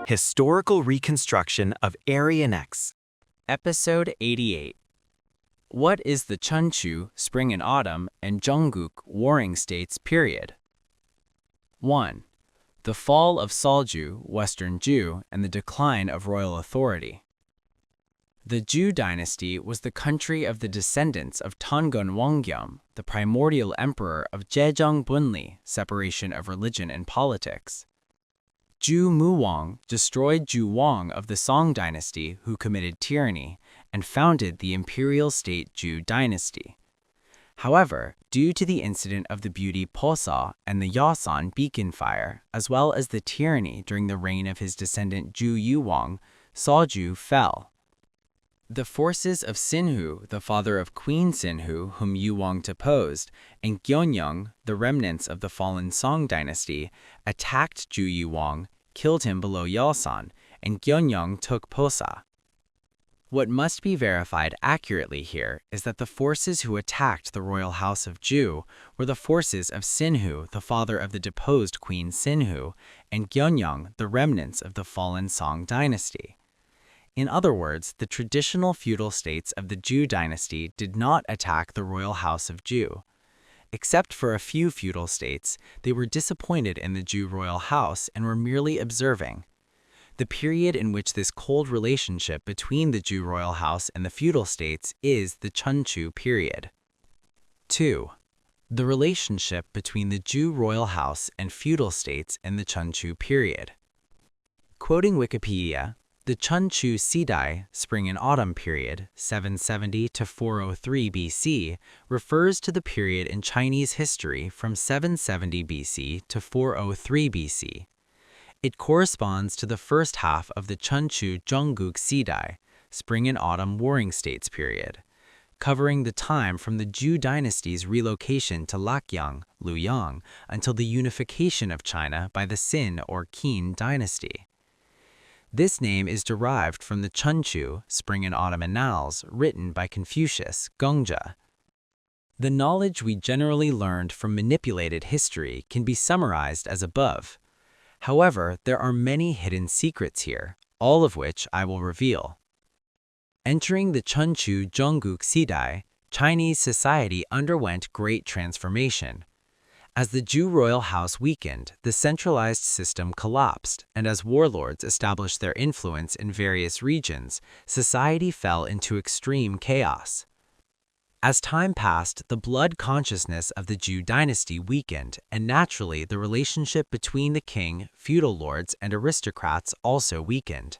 Historical Reconstruction of Aryan X. Episode 88. What is the Chunchu, Spring and Autumn, and Jeonguk, Warring States period? 1. The fall of Solju, Western Ju, and the decline of royal authority. The Ju Dynasty was the country of the descendants of Tongun Wongyum, the primordial emperor of Bunli, separation of religion and politics. Ju Muwang destroyed Ju Wang of the Song Dynasty, who committed tyranny, and founded the imperial state Ju Dynasty. However, due to the incident of the beauty Posa and the Yasan beacon fire, as well as the tyranny during the reign of his descendant Ju Yuwang, Solju fell. The forces of Sinhu, the father of Queen Sinhu, whom Yuwang deposed, and Gyeongyang, the remnants of the fallen Song Dynasty, attacked Ju Yuwang, killed him below Yasan, and Gyeongyang took Posa. What must be verified accurately here is that the forces who attacked the royal house of Ju were the forces of Sinhu, the father of the deposed Queen Sinhu, and Gyeongyang, the remnants of the fallen Song Dynasty. In other words, the traditional feudal states of the Ju Dynasty did not attack the royal house of Ju. Except for a few feudal states, they were disappointed in the Ju royal house and were merely observing. The period in which this cold relationship between the Ju royal house and the feudal states is the Chunchu period. 2. The relationship between the Ju royal house and feudal states in the Chunchu period. Quoting Wikipedia, the Chunchu Sidai, Spring and Autumn period, 770 to 403 BC, refers to the period in Chinese history from 770 BC to 403 BC. It corresponds to the first half of the Chunchu Jeonguk Sidai, Spring and Autumn Warring States period, covering the time from the Ju Dynasty's relocation to Lakyang, Luoyang, until the unification of China by the Qin or Qin Dynasty. This name is derived from the Chunchu, Spring and Autumn Annals, written by Confucius, Gongja. The knowledge we generally learned from manipulated history can be summarized as above. However, there are many hidden secrets here, all of which I will reveal. Entering the Chunchu Jeonguk Sidai, Chinese society underwent great transformation. As the Ju royal house weakened, the centralized system collapsed, and as warlords established their influence in various regions, society fell into extreme chaos. As time passed, the blood consciousness of the Ju dynasty weakened, and naturally the relationship between the king, feudal lords, and aristocrats also weakened.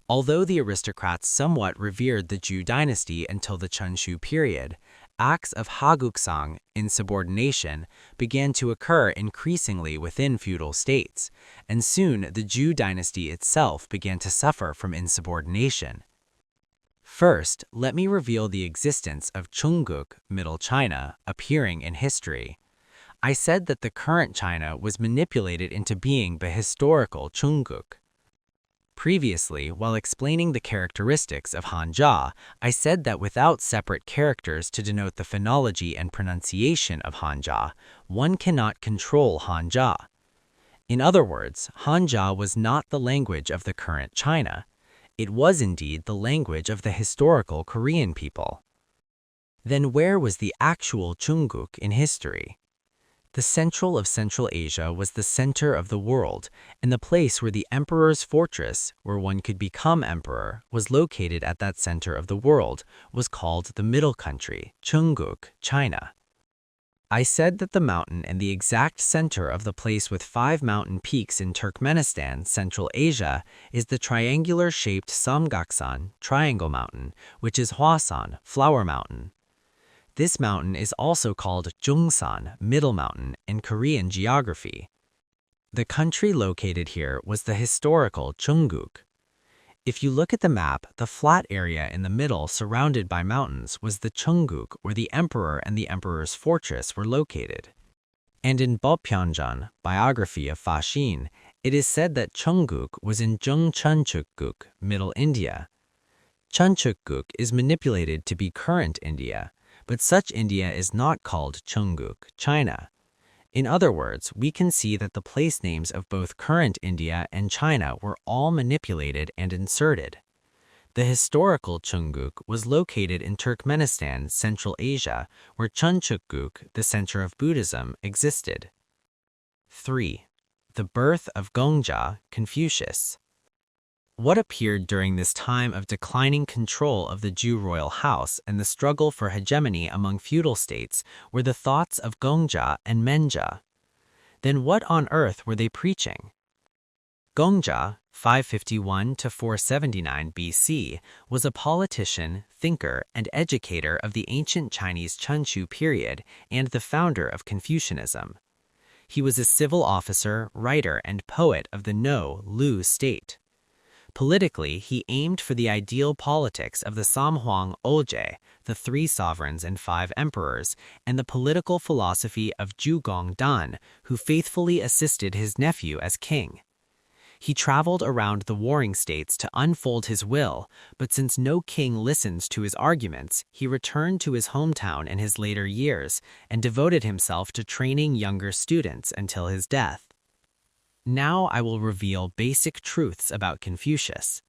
Although the aristocrats somewhat revered the Ju dynasty until the Chunchu period, acts of haguksang, insubordination, began to occur increasingly within feudal states, and soon the Ju dynasty itself began to suffer from insubordination. First, let me reveal the existence of Chungguk, Middle China, appearing in history. I said that the current China was manipulated into being the historical Chungguk. Previously, while explaining the characteristics of Hanja, I said that without separate characters to denote the phonology and pronunciation of Hanja, one cannot control Hanja. In other words, Hanja was not the language of the current China. It was indeed the language of the historical Korean people. Then where was the actual Chungguk in history? The central of Central Asia was the center of the world, and the place where the emperor's fortress, where one could become emperor, was located at that center of the world, was called the Middle Country, Chungguk, China. I said that the mountain and the exact center of the place with 5 mountain peaks in Turkmenistan, Central Asia, is the triangular-shaped Samgaksan, Triangle Mountain, which is Hwasan, Flower Mountain. This mountain is also called Jungsan, Middle Mountain, in Korean geography. The country located here was the historical Chungguk. If you look at the map, the flat area in the middle surrounded by mountains was the Chungguk, where the emperor and the emperor's fortress were located. And in Bopyeonjan, biography of Fa Xin, It is said that Jeongguk was in Chunchu, Middle India. Chunchu is manipulated to be current India, but such India is not called Jeongguk, China. In other words, we can see that the place names of both current India and China were all manipulated and inserted. The historical Jeongguk was located in Turkmenistan, Central Asia, where Chunchukguk, the center of Buddhism, existed. 3. The birth of Gongja, Confucius. What appeared during this time of declining control of the Ju royal house and the struggle for hegemony among feudal states were the thoughts of Gongja and Menja. Then what on earth were they preaching? Gongja, 551 to 479 BC, was a politician, thinker, and educator of the ancient Chinese Chunchu period and the founder of Confucianism. He was a civil officer, writer, and poet of the No-Lu state. Politically, he aimed for the ideal politics of the Samhuang Olje, the 3 sovereigns and 5 emperors, and the political philosophy of Ju Gongdan, who faithfully assisted his nephew as king. He traveled around the warring states to unfold his will, but since no king listens to his arguments, he returned to his hometown in his later years and devoted himself to training younger students until his death. Now I will reveal basic truths about Confucius.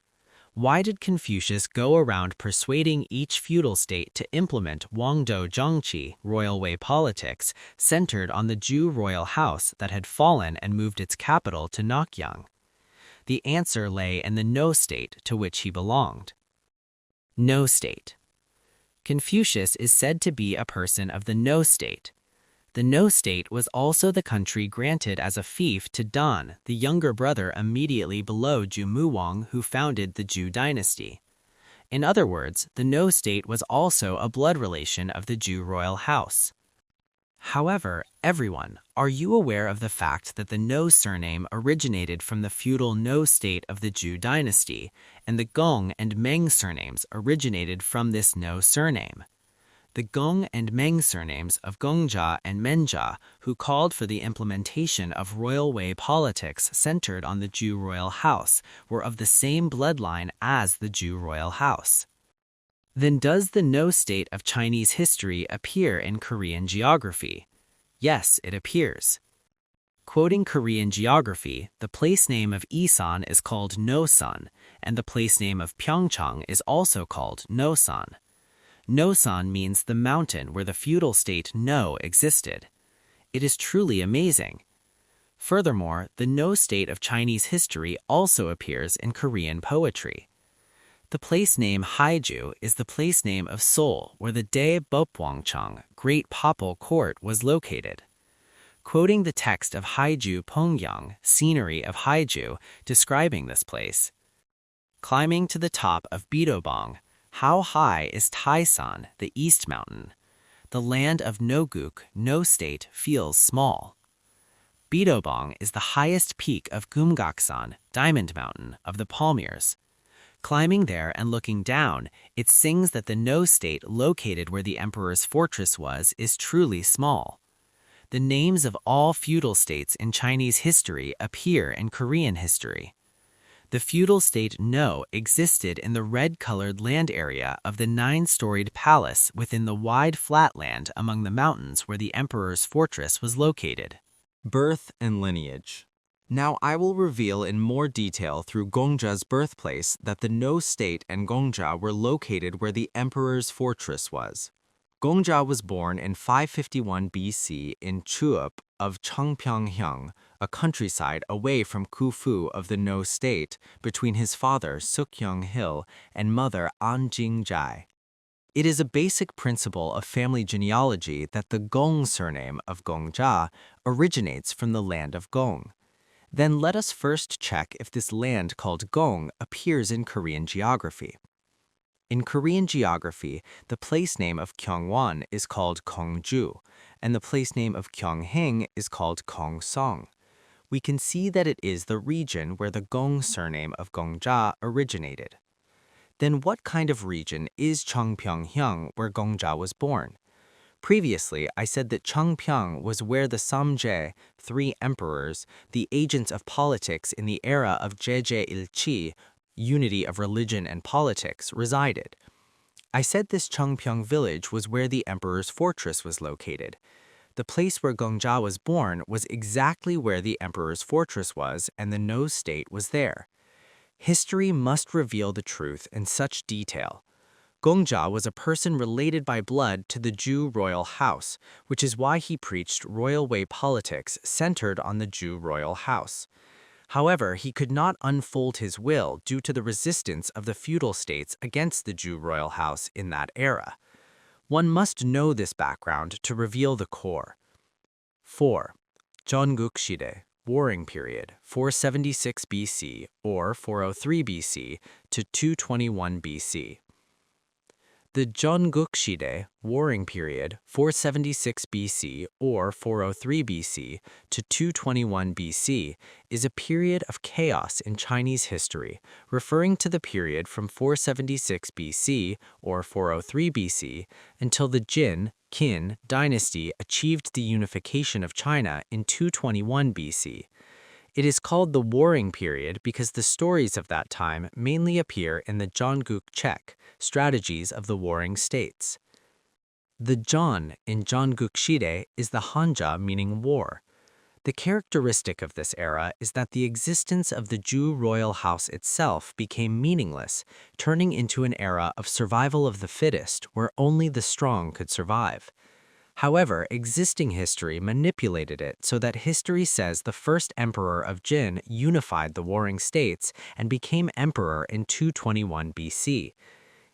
Why did Confucius go around persuading each feudal state to implement Wangdo Zhongqi, royal way politics, centered on the Ju royal house that had fallen and moved its capital to Nokyang? The answer lay in the No state to which he belonged. No state. Confucius is said to be a person of the No state. The No state was also the country granted as a fief to Dan, the younger brother immediately below Ju Muwang, who founded the Ju Dynasty. In other words, the No state was also a blood relation of the Ju royal house. However, everyone, are you aware of the fact that the No surname originated from the feudal No state of the Ju Dynasty, and the Gong and Meng surnames originated from this No surname? The Gong and Meng surnames of Gongja and Menja, who called for the implementation of royal way politics centered on the Ju royal house, were of the same bloodline as the Ju royal house. Then does the No state of Chinese history appear in Korean geography? Yes, it appears. Quoting Korean geography, the place name of Isan is called Nosan, and the place name of Pyeongchang is also called Nosan. Nosan means the mountain where the feudal state No existed. It is truly amazing. Furthermore, the No state of Chinese history also appears in Korean poetry. The place name Haiju is the place name of Seoul, where the Daebopwangchang, Great Papal Court, was located. Quoting the text of Haiju Pongyang, Scenery of Haiju, describing this place. Climbing to the top of Bidobong, how high is Taisan, the East Mountain? The land of Noguk, No state, feels small. Bidobong is the highest peak of Gumgaksan, Diamond Mountain, of the Palmyrs. Climbing there and looking down, it sings that the No state located where the emperor's fortress was is truly small. The names of all feudal states in Chinese history appear in Korean history. The feudal state No existed in the red-colored land area of the 9-storied palace within the wide flatland among the mountains where the emperor's fortress was located. Birth and lineage. Now I will reveal in more detail through Gongja's birthplace that the No state and Gongja were located where the emperor's fortress was. Gongja was born in 551 BC in Chuup of Changpyeonghyang, a countryside away from Khufu of the No state, between his father Sukyeong-hil and mother An Jing-jai. It is a basic principle of family genealogy that the Gong surname of Gongja originates from the land of Gong. Then let us first check if this land called Gong appears in Korean geography. In Korean geography, the place name of Gyeongwon is called Gongju, and the place name of Gyeonghang is called Gongsong. We can see that it is the region where the Gong surname of Gongja originated. Then what kind of region is Changpyeonghyang where Gongja was born? Previously, I said that Changpyeong was where the Samje, 3 emperors, the agents of politics in the era of Jeje-il-chi, unity of religion and politics, resided. I said this Changpyeong village was where the emperor's fortress was located. The place where Gongja was born was exactly where the emperor's fortress was, and the No state was there. History must reveal the truth in such detail. Gongja was a person related by blood to the Ju royal house, which is why he preached royal way politics centered on the Ju royal house. However, he could not unfold his will due to the resistance of the feudal states against the Ju royal house in that era. One must know this background to reveal the core. 4. Jeonguk Shide, Warring Period, 476 BC or 403 BC to 221 BC. The Jeonguk Shide, Warring Period, 476 BC or 403 BC to 221 BC, is a period of chaos in Chinese history, referring to the period from 476 BC or 403 BC until the Qin Dynasty achieved the unification of China in 221 BC. It is called the Warring Period because the stories of that time mainly appear in the Jeonguk Check, Strategies of the Warring States. The Jeon in Jeonguk Shide is the Hanja meaning war. The characteristic of this era is that the existence of the Ju royal house itself became meaningless, turning into an era of survival of the fittest where only the strong could survive. However, existing history manipulated it so that history says the first emperor of Jin unified the warring states and became emperor in 221 BC.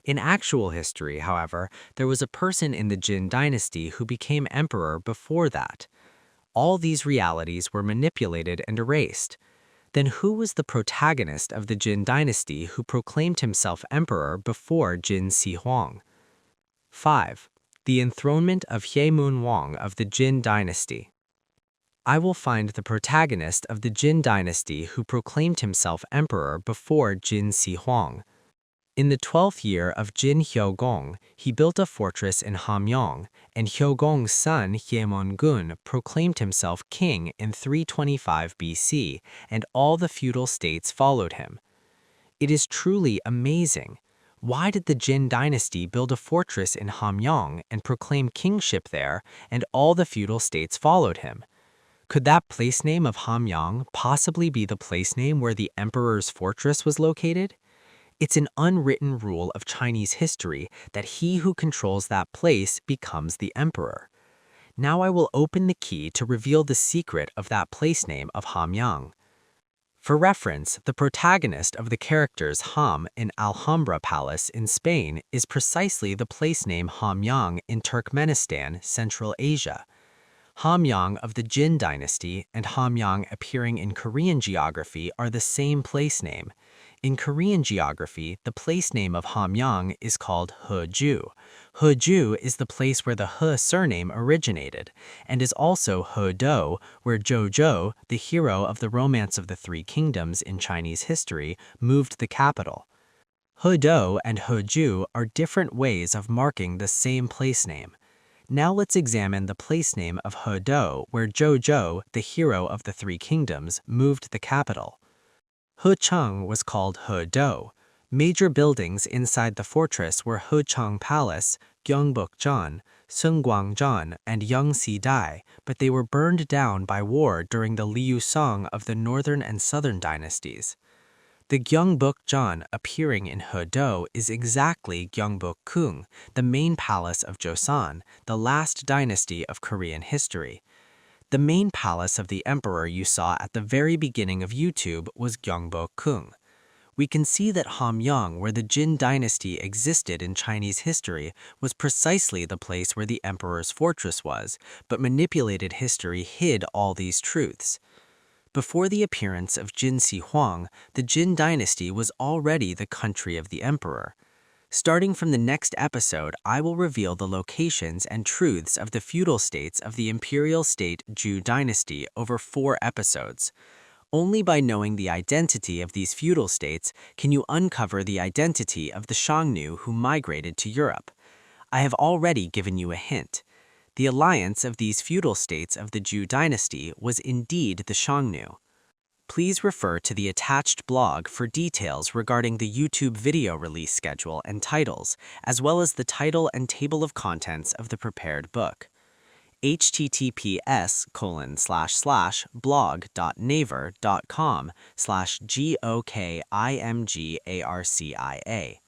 In actual history, however, there was a person in the Qin Dynasty who became emperor before that. All these realities were manipulated and erased. Then who was the protagonist of the Qin Dynasty who proclaimed himself emperor before Qin Shi Huang? 5. The enthronement of Hamyang Wang of the Qin Dynasty. I will find the protagonist of the Qin Dynasty who proclaimed himself emperor before Qin Shi Huang. In the 12th year of Qin Huang, he built a fortress in Hamyang, and Huang's son Gyeongbokgung proclaimed himself king in 325 BC, and all the feudal states followed him. It is truly amazing. Why did the Qin Dynasty build a fortress in Hamyang and proclaim kingship there, and all the feudal states followed him? Could that place name of Hamyang possibly be the place name where the emperor's fortress was located? It's an unwritten rule of Chinese history that he who controls that place becomes the emperor. Now I will open the key to reveal the secret of that place name of Hamyang. For reference, the protagonist of the characters Ham in Alhambra Palace in Spain is precisely the place name Hamyang in Turkmenistan, Central Asia. Hamyang of the Qin Dynasty and Hamyang appearing in Korean geography are the same place name. In Korean geography, the place name of Hamyang is called Heju. Heju is the place where the He surname originated, and is also Hedo, where Zhou, the hero of the Romance of the Three Kingdoms in Chinese history, moved the capital. Hedo and Heju are different ways of marking the same place name. Now let's examine the place name of Hedo, where Zhou, the hero of the Three Kingdoms, moved the capital. Hechang was called Hedo. Major buildings inside the fortress were Hechang Palace, Gyeongbokgung, Sunggwangjang, and Yongsi-dai, but they were burned down by war during the Liu Song of the northern and southern dynasties. The Gyeongbokgung appearing in Hedo is exactly Gyeongbokgung, the main palace of Joseon, the last dynasty of Korean history. The main palace of the emperor you saw at the very beginning of YouTube was Gyeongbokgung. We can see that Hamyang, where the Qin Dynasty existed in Chinese history, was precisely the place where the emperor's fortress was, but manipulated history hid all these truths. Before the appearance of Qin Shi Huang, the Qin Dynasty was already the country of the emperor. Starting from the next episode, I will reveal the locations and truths of the feudal states of the imperial state Ju Dynasty over 4 episodes. Only by knowing the identity of these feudal states can you uncover the identity of the Xiongnu who migrated to Europe. I have already given you a hint. The alliance of these feudal states of the Ju Dynasty was indeed the Xiongnu. Please refer to the attached blog for details regarding the YouTube video release schedule and titles, as well as the title and table of contents of the prepared book. https://blog.naver.com/GOKIMGARCIA